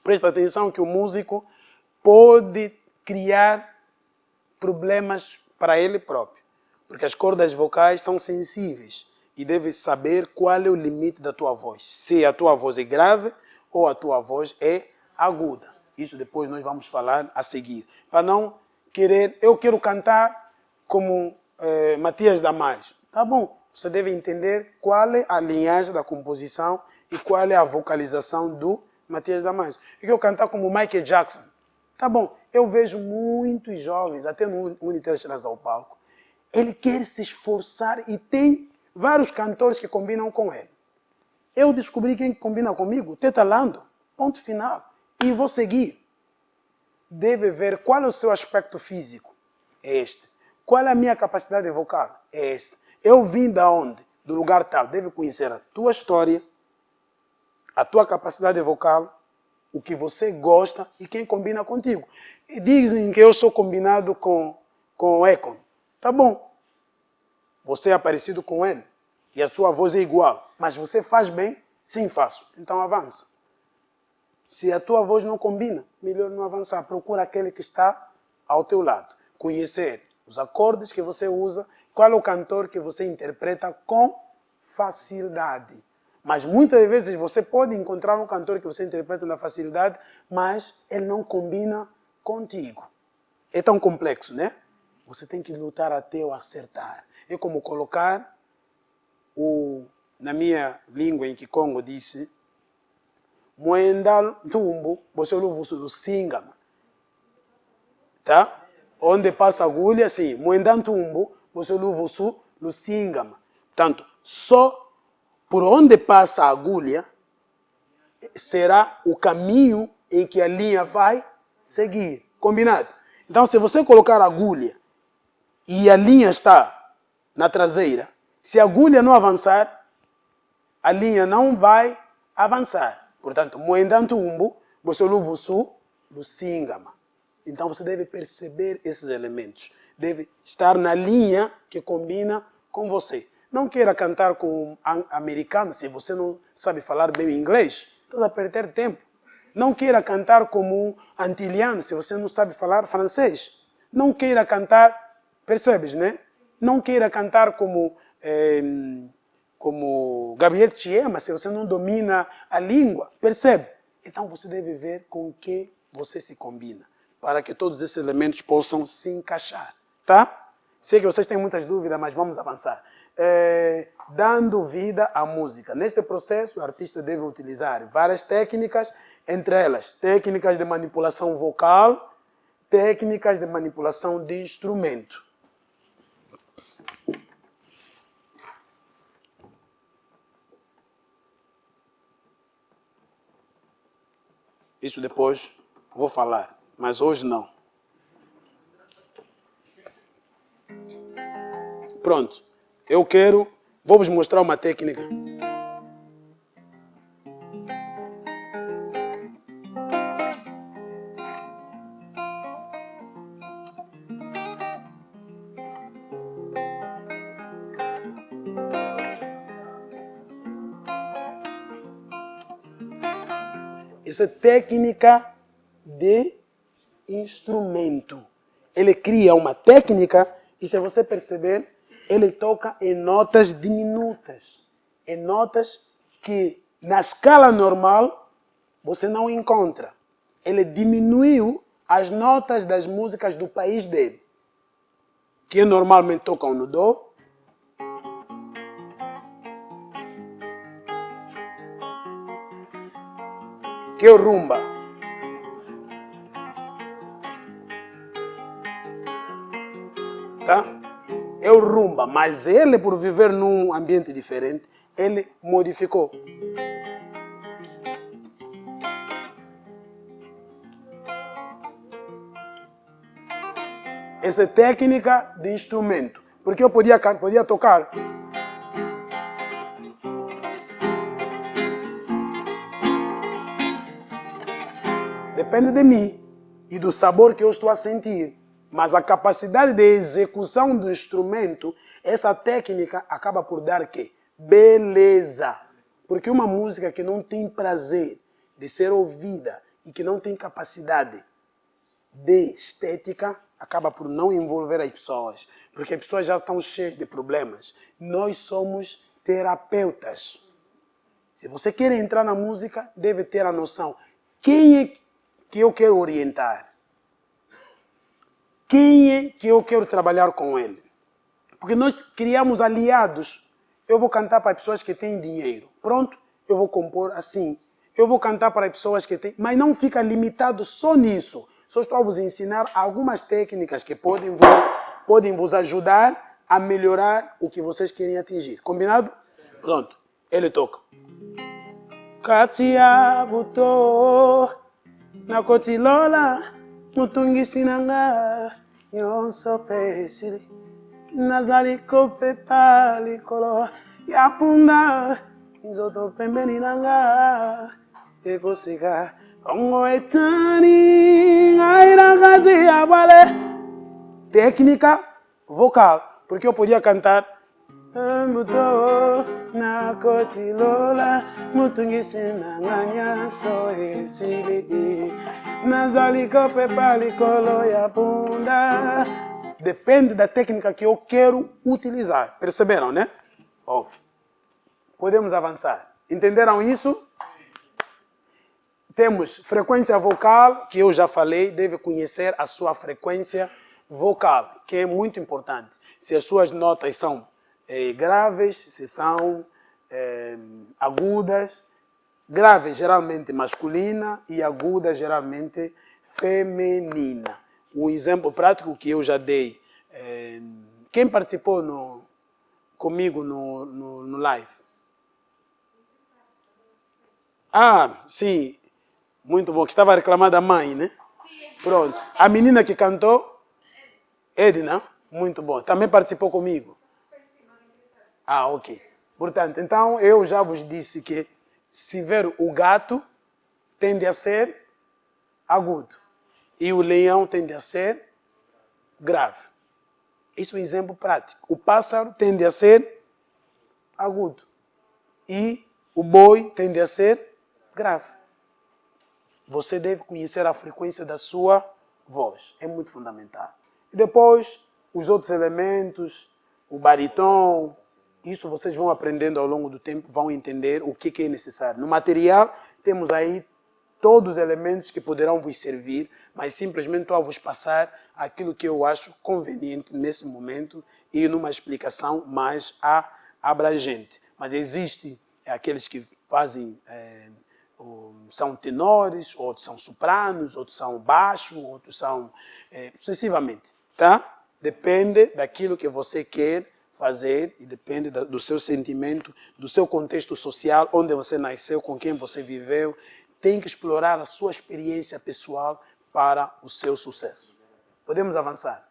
Presta atenção que o músico pode criar problemas para ele próprio. Porque as cordas vocais são sensíveis e deve saber qual é o limite da tua voz. Se a tua voz é grave ou a tua voz é aguda. Isso depois nós vamos falar a seguir. Para não querer, eu quero cantar como Matias Damasio. Tá bom, você deve entender qual é a linhagem da composição e qual é a vocalização do Matias Damasio. Eu quero cantar como Michael Jackson. Tá bom, eu vejo muitos jovens, até no Uniterestras ao palco, ele quer se esforçar e tem vários cantores que combinam com ele. Eu descobri quem combina comigo, Teta Lando, ponto final. E vou seguir. Deve ver qual é o seu aspecto físico. É este. Qual é a minha capacidade vocal? É esse. Eu vim da onde? Do lugar tal. Deve conhecer a tua história, a tua capacidade vocal, o que você gosta e quem combina contigo. E dizem que eu sou combinado com o Econ. Tá bom. Você é parecido com ele e a sua voz é igual. Mas você faz bem? Sim, faço. Então avança. Se a tua voz não combina, melhor não avançar. Procura aquele que está ao teu lado. Conhecer os acordes que você usa, qual é o cantor que você interpreta com facilidade. Mas muitas vezes você pode encontrar um cantor que você interpreta na facilidade, mas ele não combina contigo. É tão complexo, né? Você tem que lutar até o acertar. É como colocar na minha língua em Kikongo disse, Muenda tumbo, você ouve o singama. Tá? Onde passa a agulha, sim. Muenda tumbo, você ouve o singama. Portanto, só por onde passa a agulha será o caminho em que a linha vai seguir. Combinado? Então, se você colocar a agulha e a linha está na traseira, se a agulha não avançar, a linha não vai avançar. Portanto, moendantumbo, você ouve o singama. Então, você deve perceber esses elementos. Deve estar na linha que combina com você. Não queira cantar com um americano se você não sabe falar bem inglês. Está a perder tempo. Não queira cantar como um antiliano se você não sabe falar francês. Não queira cantar, percebes, né? Não queira cantar como Gabriel Chiema se você não domina a língua. Percebe? Então você deve ver com que você se combina, para que todos esses elementos possam se encaixar. Tá? Sei que vocês têm muitas dúvidas, mas vamos avançar. Dando vida à música. Neste processo, o artista deve utilizar várias técnicas, entre elas técnicas de manipulação vocal, técnicas de manipulação de instrumento. Isso depois vou falar, mas hoje não. Pronto. Vou vos mostrar uma técnica. Essa é técnica de instrumento. Ele cria uma técnica e, se você perceber, ele toca em notas diminutas. Em notas que, na escala normal, você não encontra. Ele diminuiu as notas das músicas do país dele, que normalmente tocam no Dó, que é o rumba. Tá? É o rumba, mas ele, por viver num ambiente diferente, ele modificou. Essa é técnica de instrumento, porque eu podia tocar. Depende de mim e do sabor que eu estou a sentir. Mas a capacidade de execução do instrumento, essa técnica acaba por dar quê? Beleza. Porque uma música que não tem prazer de ser ouvida, e que não tem capacidade de estética, acaba por não envolver as pessoas, porque as pessoas já estão cheias de problemas. Nós somos terapeutas. Se você quer entrar na música, deve ter a noção. Quem é que eu quero orientar? Quem é que eu quero trabalhar com ele? Porque nós criamos aliados. Eu vou cantar para as pessoas que têm dinheiro. Pronto, eu vou compor assim. Eu vou cantar para as pessoas que têm... Mas não fica limitado só nisso. Só estou a vos ensinar algumas técnicas que podem vos ajudar a melhorar o que vocês querem atingir. Combinado? Pronto, ele toca. Katia buto na kotilola mutungi sinanga yonso pesili nazali kope pali kolo yapunda inzoto pembeni nanga ekosika ongo etani ngaira katia bale. Técnica vocal, porque eu podia cantar na kotilola mutungi sinanganya so esili nazali kope pali kolo ya bunda. Depende da técnica que eu quero utilizar. Perceberam, né? Oh. Podemos avançar. Entenderam isso? Temos frequência vocal, que eu já falei, deve conhecer a sua frequência vocal, que é muito importante. Se as suas notas são graves, se são agudas, grave geralmente masculina e aguda geralmente feminina. Um exemplo prático que eu já dei, quem participou comigo no live? Ah, sim, muito bom, que estava reclamando da mãe, né? Pronto, a menina que cantou, Edna, muito bom, também participou comigo. Ah, ok. Portanto, então eu já vos disse que se ver o gato tende a ser agudo e o leão tende a ser grave. Isso é um exemplo prático. O pássaro tende a ser agudo e o boi tende a ser grave. Você deve conhecer a frequência da sua voz. É muito fundamental. E depois, os outros elementos, o baritom, isso vocês vão aprendendo ao longo do tempo, vão entender o que é necessário. No material, temos aí todos os elementos que poderão vos servir, mas simplesmente estou a vos passar aquilo que eu acho conveniente nesse momento e numa explicação mais abrangente. Mas existem aqueles que fazem, são tenores, outros são sopranos, outros são baixos, outros são sucessivamente, tá? Depende daquilo que você quer fazer e depende do seu sentimento, do seu contexto social, onde você nasceu, com quem você viveu. Tem que explorar a sua experiência pessoal para o seu sucesso. Podemos avançar?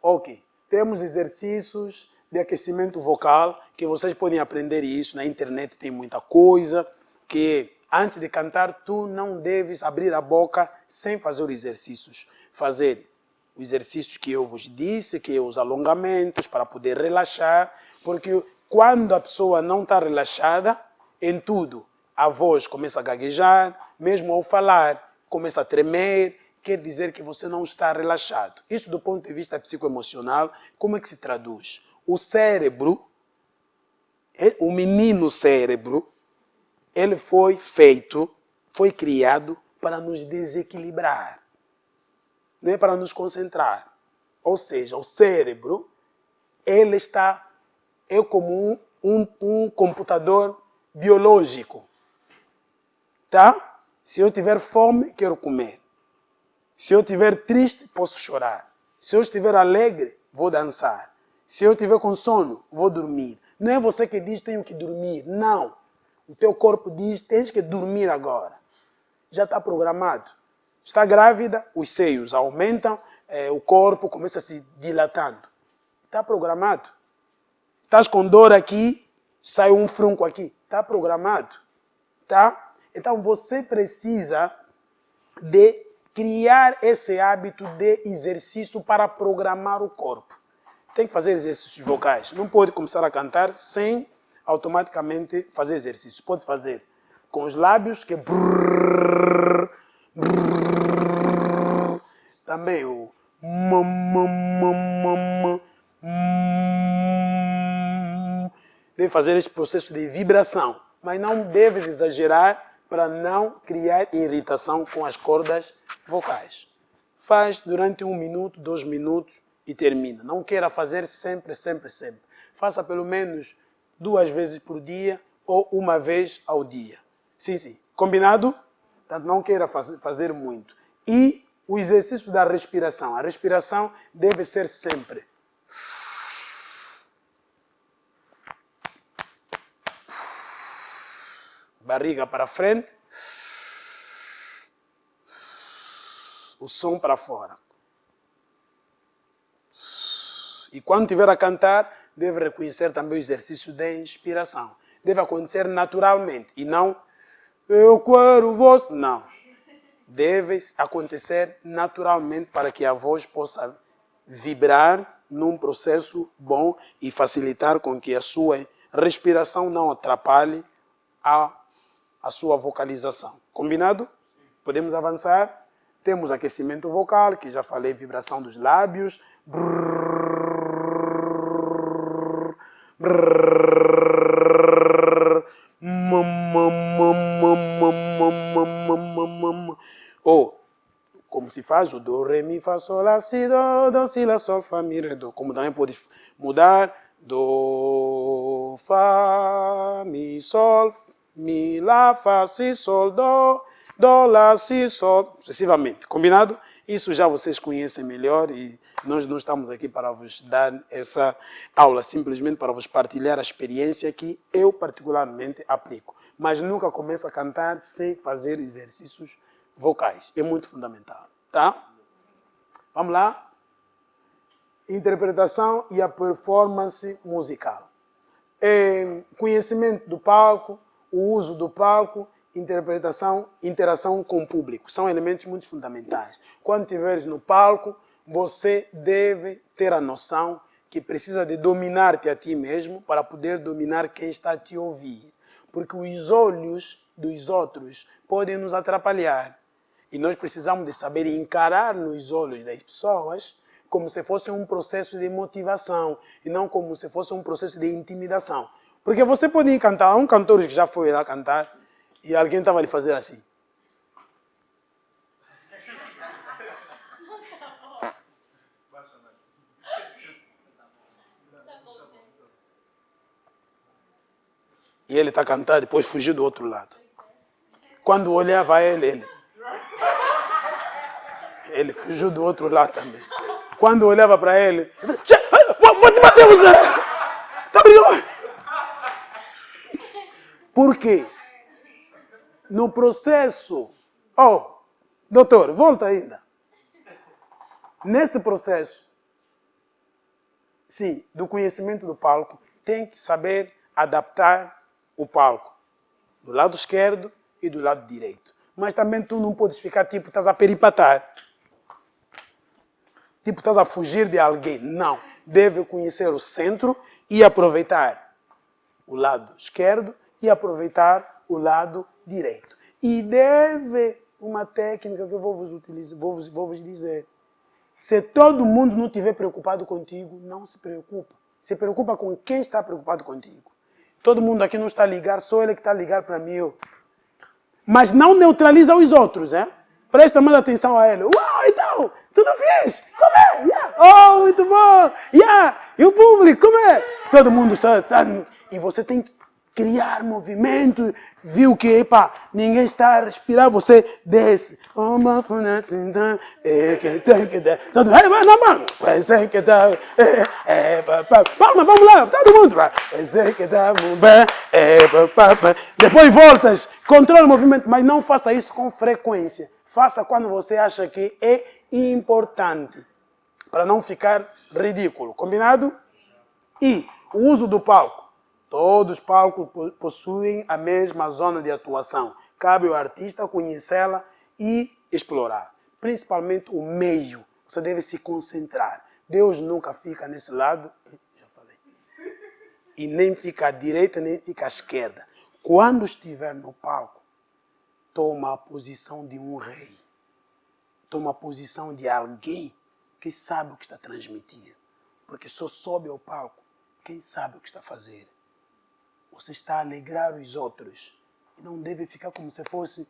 Ok. Temos exercícios de aquecimento vocal, que vocês podem aprender isso. Na internet tem muita coisa, que antes de cantar, tu não deves abrir a boca sem fazer os exercícios. Fazer os exercícios que eu vos disse, que é os alongamentos, para poder relaxar, porque quando a pessoa não está relaxada, em tudo, a voz começa a gaguejar, mesmo ao falar, começa a tremer, quer dizer que você não está relaxado. Isso do ponto de vista psicoemocional, como é que se traduz? O cérebro, o menino cérebro, ele foi criado para nos desequilibrar, não é para nos concentrar. Ou seja, o cérebro, ele é como um computador biológico. Tá? Se eu tiver fome, quero comer. Se eu estiver triste, posso chorar. Se eu estiver alegre, vou dançar. Se eu estiver com sono, vou dormir. Não é você que diz tenho que dormir. Não. O teu corpo diz tens que dormir agora. Já está programado. Está grávida, os seios aumentam, o corpo começa a se dilatando. Está programado. Estás com dor aqui, sai um frunco aqui. Está programado. Tá? Então você precisa de criar esse hábito de exercício para programar o corpo. Tem que fazer exercícios vocais. Não pode começar a cantar sem automaticamente fazer exercício. Pode fazer com os lábios, que é também o deve fazer esse processo de vibração, mas não deves exagerar para não criar irritação com as cordas vocais. Faz durante 1 minuto, 2 minutos e termina. Não queira fazer sempre, sempre, sempre. Faça pelo menos 2 vezes por dia ou 1 vez ao dia. Sim, sim. Combinado? Portanto, não queira fazer muito. E o exercício da respiração. A respiração deve ser sempre. Barriga para frente. O som para fora. E quando estiver a cantar, deve reconhecer também o exercício de inspiração. Deve acontecer naturalmente e não eu quero voz. Não. Deve acontecer naturalmente para que a voz possa vibrar num processo bom e facilitar com que a sua respiração não atrapalhe a sua vocalização. Combinado? Podemos avançar? Temos aquecimento vocal, que já falei, vibração dos lábios. Ou, como se faz o do, ré, mi, fá, sol, lá, si, do, si, lá, sol, fá, mi, ré, do. Como também pode mudar do, fá, mi, sol, mi, lá, fá, si, sol, do, lá, si, sol, sucessivamente. Combinado? Isso já vocês conhecem melhor e nós não estamos aqui para vos dar essa aula, simplesmente para vos partilhar a experiência que eu particularmente aplico. Mas nunca comece a cantar sem fazer exercícios vocais. É muito fundamental, tá? Vamos lá? Interpretação e a performance musical. Conhecimento do palco, o uso do palco, interpretação, interação com o público. São elementos muito fundamentais. Quando estiveres no palco, você deve ter a noção que precisa de dominar-te a ti mesmo para poder dominar quem está a te ouvir. Porque os olhos dos outros podem nos atrapalhar. E nós precisamos de saber encarar nos olhos das pessoas como se fosse um processo de motivação e não como se fosse um processo de intimidação. Porque você pode encantar, um cantor que já foi lá cantar e alguém estava a lhe fazer assim. E ele está cantando, depois fugiu do outro lado. Quando olhava ele fugiu do outro lado também. Quando olhava para ele, vou te bater você! Tá brigando? Por quê? No processo... Oh, doutor, volta ainda. Nesse processo, sim, do conhecimento do palco, tem que saber adaptar o palco. Do lado esquerdo e do lado direito. Mas também tu não podes ficar tipo, estás a peripatar. Tipo, estás a fugir de alguém. Não. Deve conhecer o centro e aproveitar o lado esquerdo e aproveitar o lado direito. E deve uma técnica que eu vou vos dizer. Se todo mundo não estiver preocupado contigo, não se preocupa. Se preocupa com quem está preocupado contigo. Todo mundo aqui não está a ligar, só ele que está a ligar para mim. Mas não neutraliza os outros, hein? Presta mais atenção a ele. Uau, então, tudo fixe? Como é? Yeah. Oh, muito bom! Yeah. E o público, como é? Todo mundo está... E você tem que criar movimento. Viu que, epa, ninguém está a respirar, você desce. Palma, vamos lá, todo mundo. Depois voltas, controla o movimento, mas não faça isso com frequência. Faça quando você acha que é importante, para não ficar ridículo. Combinado? E o uso do palco. Todos os palcos possuem a mesma zona de atuação. Cabe ao artista conhecê-la e explorar. Principalmente o meio. Você deve se concentrar. Deus nunca fica nesse lado. Já falei. E nem fica à direita, nem fica à esquerda. Quando estiver no palco, toma a posição de um rei. Toma a posição de alguém que sabe o que está a transmitir. Porque só sobe ao palco quem sabe o que está a fazer. Você está a alegrar os outros. E não deve ficar como se fosse...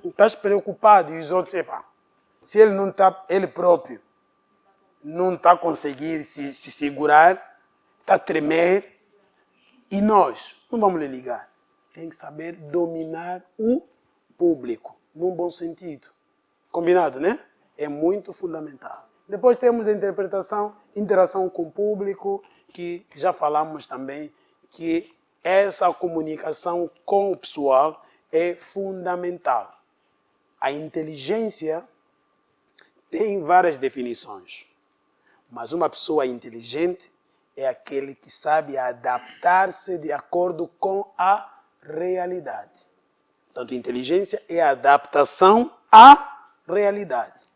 Estás preocupado e os outros... Epa, se ele não está, ele próprio, não está a conseguir se segurar, está a tremer. E nós não vamos lhe ligar. Tem que saber dominar o público, num bom sentido. Combinado, né? É muito fundamental. Depois temos a interpretação, interação com o público, que já falamos também, que essa comunicação com o pessoal é fundamental. A inteligência tem várias definições, mas uma pessoa inteligente é aquele que sabe adaptar-se de acordo com a realidade. Portanto, inteligência é a adaptação à realidade.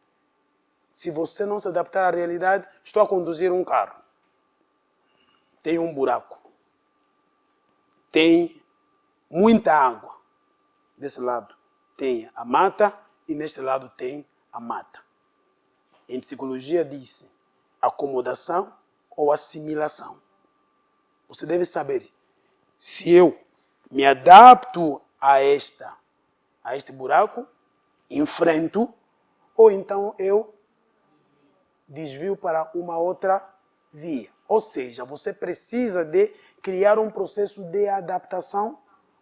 Se você não se adaptar à realidade, estou a conduzir um carro. Tem um buraco. Tem muita água. Desse lado tem a mata e neste lado tem a mata. Em psicologia diz acomodação ou assimilação. Você deve saber se eu me adapto a este buraco, enfrento, ou então eu desvio para uma outra via. Ou seja, você precisa de criar um processo de adaptação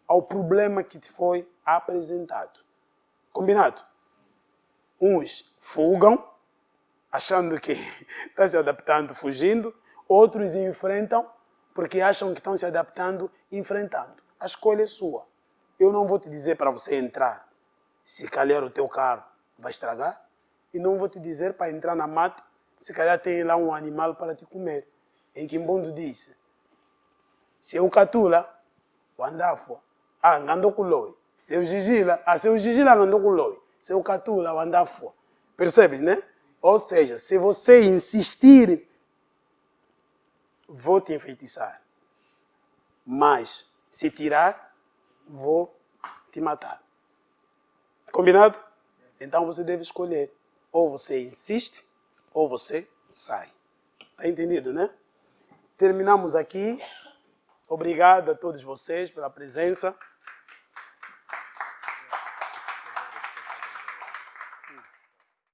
ao problema que te foi apresentado. Combinado? Uns fugam, achando que estão se adaptando, fugindo. Outros enfrentam, porque acham que estão se adaptando, enfrentando. A escolha é sua. Eu não vou te dizer para você entrar. Se calhar o teu carro vai estragar. E não vou te dizer para entrar na mata, se calhar tem lá um animal para te comer. Em Quimbondo disse, se eu catula, o andafo, andou com loi. Se eu gigila, andou com loi. Se eu catula, o andafo. Percebes, né? Ou seja, se você insistir, vou te enfeitiçar. Mas, se tirar, vou te matar. Combinado? Então você deve escolher. Ou você insiste, ou você sai. Está entendido, né? Terminamos aqui. Obrigado a todos vocês pela presença.